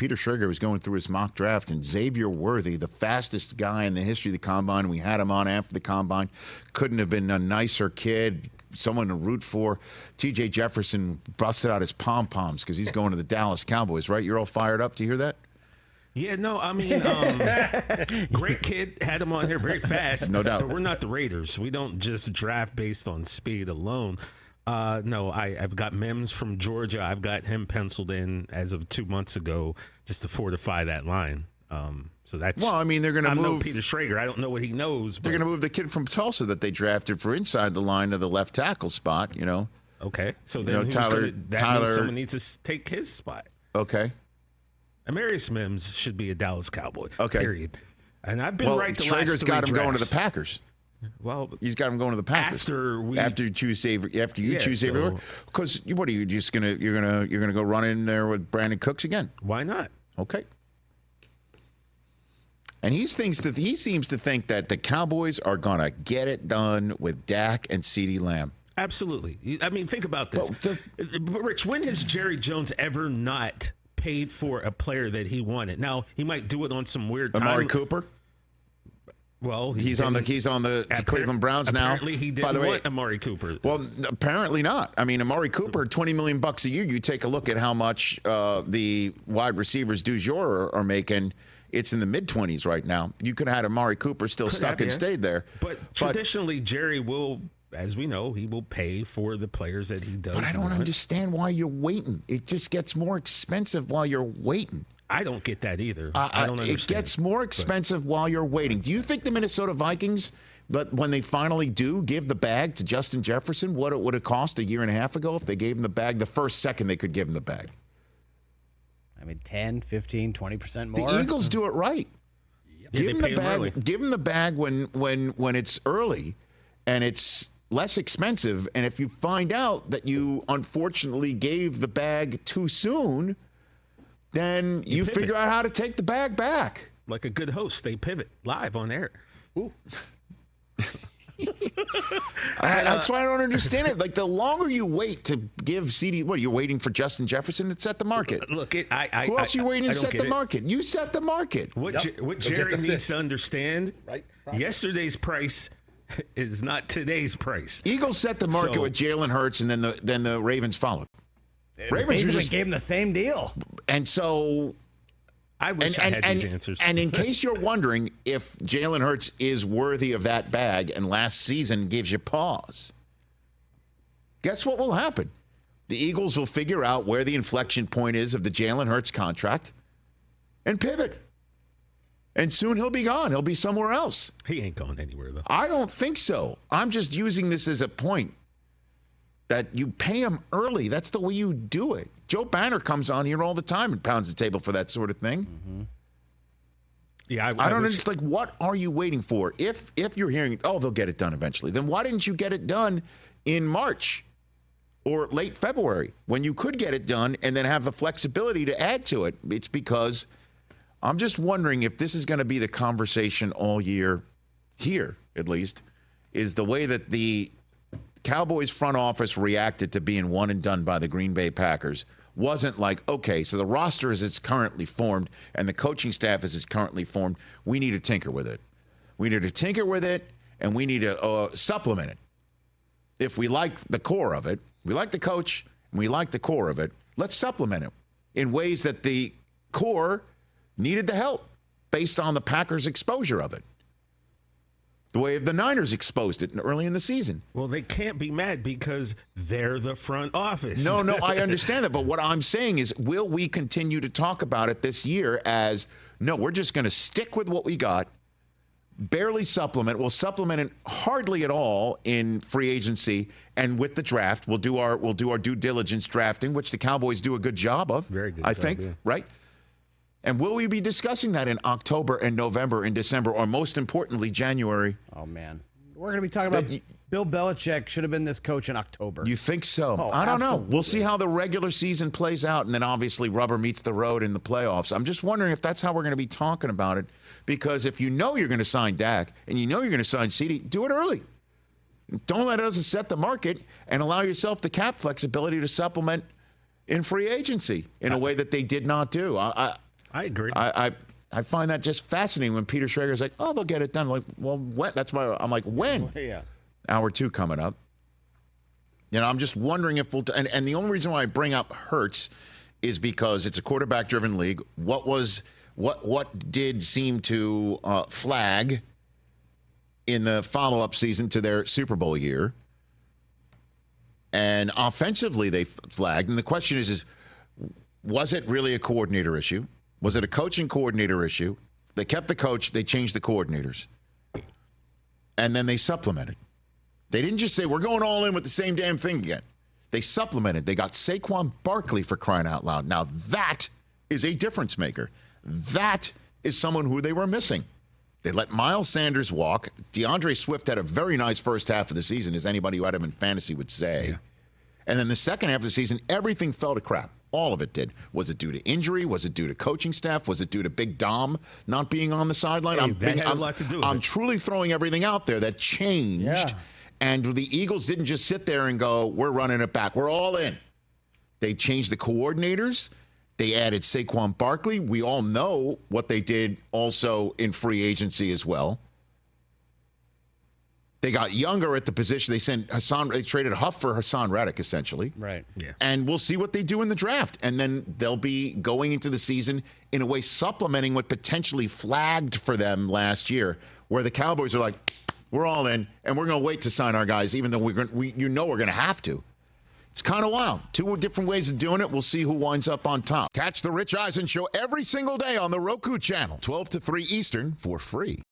Peter Schrager was going through his mock draft, and Xavier Worthy, the fastest guy in the history of the Combine, we had him on after the Combine, couldn't have been a nicer kid, someone to root for. T.J. Jefferson busted out his pom-poms because he's going to the Dallas Cowboys, right? You're all fired up to hear that? Yeah, no, I mean, great kid, had him on here very fast. No doubt. But we're not the Raiders. We don't just draft based on speed alone. No, I've got Mims from Georgia. I've got him penciled in as of 2 months ago just to fortify that line. So that's. Well, I mean, they're going to move. I know Peter Schrager. I don't know what he knows. They're going to move the kid from Tulsa that they drafted for inside the line to the left tackle spot, you know. Okay. So then Tyler, means someone needs to take his spot. Okay. Amarius Mims should be a Dallas Cowboy. Okay. Period. And I've been right the last 3 Schrager's got him drafts. going to the Packers. Well, he's got him going to the Packers after you choose Xavier. Because what are you just gonna you're gonna go run in there with Brandon Cooks again? Why not? Okay. And he seems to think that the Cowboys are gonna get it done with Dak and CeeDee Lamb. Absolutely. I mean, think about this. But Rich, when has Jerry Jones ever not paid for a player that he wanted? Now he might do it on some weird time. Amari Cooper. Well, he's on the Cleveland Browns now. Apparently, he didn't want Amari Cooper. Well, apparently not. I mean, Amari Cooper, $20 million a year. You take a look at how much the wide receivers du jour are making. It's in the mid-20s right now. You could have had Amari Cooper still stuck and stayed there. But traditionally, Jerry will, as we know, he will pay for the players that he does. But I don't understand why you're waiting. It just gets more expensive while you're waiting. I don't get that either. I don't understand. It gets more expensive while you're waiting. Do you think the Minnesota Vikings, but when they finally do give the bag to Justin Jefferson, what it would have cost a year and a half ago if they gave him the bag the first second they could give him the bag? I mean, 10, 15, 20% more. The Eagles do it right. Yep. Give him the bag. Give him the bag when it's early and it's less expensive. And if you find out that you unfortunately gave the bag too soon, then you figure out how to take the bag back. Like a good host, they pivot live on air. Ooh. That's why I don't understand it. Like, the longer you wait to give CeeDee, what, you're waiting for Justin Jefferson to set the market? Look, who else are you waiting to set the market? You set the market. What Jerry needs to understand, right? Yesterday's price is not today's price. Eagles set the market with Jalen Hurts, and then the Ravens followed. Ravens just gave him the same deal. And so I wish I had these answers. And in case you're wondering if Jalen Hurts is worthy of that bag and last season gives you pause, guess what will happen? The Eagles will figure out where the inflection point is of the Jalen Hurts contract and pivot. And soon he'll be gone. He'll be somewhere else. He ain't going anywhere, though. I don't think so. I'm just using this as a point that you pay him early. That's the way you do it. Joe Banner comes on here all the time and pounds the table for that sort of thing. Mm-hmm. Yeah, I don't understand. Like, what are you waiting for? If you're hearing, they'll get it done eventually, then why didn't you get it done in March or late February when you could get it done and then have the flexibility to add to it? It's because I'm just wondering if this is going to be the conversation all year, here at least, is the way that the Cowboys front office reacted to being one and done by the Green Bay Packers wasn't like, okay, so the roster as it's currently formed and the coaching staff as it's currently formed, we need to tinker with it. We need to tinker with it, and we need to supplement it. If we like the core of it, we like the coach, and we like the core of it, let's supplement it in ways that the core needed the help based on the Packers' exposure of it. The way the Niners exposed it early in the season. Well, they can't be mad because they're the front office. No, I understand that. But what I'm saying is, will we continue to talk about it this year as, no, we're just going to stick with what we got, barely supplement. We'll supplement it hardly at all in free agency and with the draft. We'll do our due diligence drafting, which the Cowboys do a good job of. Very good I job, think, yeah. Right? And will we be discussing that in October and November and December, or most importantly, January? Oh, man. We're going to be talking about Bill Belichick should have been this coach in October. You think so? Oh, I don't know. absolutely. We'll see how the regular season plays out, and then obviously rubber meets the road in the playoffs. I'm just wondering if that's how we're going to be talking about it, because if you know you're going to sign Dak and you know you're going to sign CeeDee, do it early. Don't let us set the market and allow yourself the cap flexibility to supplement in free agency in a way that they did not do. I agree. I find that just fascinating when Peter Schrager's like, oh, they'll get it done. Like, well, when? That's why I'm like, when? Yeah. Hour 2 coming up. I'm just wondering if we'll. And the only reason why I bring up Hurts is because it's a quarterback-driven league. What did seem to flag in the follow-up season to their Super Bowl year? And offensively, they flagged. And the question is was it really a coordinator issue? Was it a coaching coordinator issue? They kept the coach. They changed the coordinators. And then they supplemented. They didn't just say, we're going all in with the same damn thing again. They supplemented. They got Saquon Barkley, for crying out loud. Now, that is a difference maker. That is someone who they were missing. They let Miles Sanders walk. DeAndre Swift had a very nice first half of the season, as anybody who had him in fantasy would say. Yeah. And then the second half of the season, everything fell to crap. All of it did. Was it due to injury? Was it due to coaching staff? Was it due to Big Dom not being on the sideline? That had a lot to do with it. I'm truly throwing everything out there that changed. Yeah. And the Eagles didn't just sit there and go, we're running it back. We're all in. They changed the coordinators. They added Saquon Barkley. We all know what they did also in free agency as well. They got younger at the position. They traded Huff for Hassan Reddick, essentially. Right. Yeah. And we'll see what they do in the draft. And then they'll be going into the season in a way supplementing what potentially flagged for them last year, where the Cowboys are like, we're all in, and we're going to wait to sign our guys, even though we're going to have to. It's kind of wild. 2 different ways of doing it. We'll see who winds up on top. Catch the Rich Eisen Show every single day on the Roku channel, 12 to 3 Eastern, for free.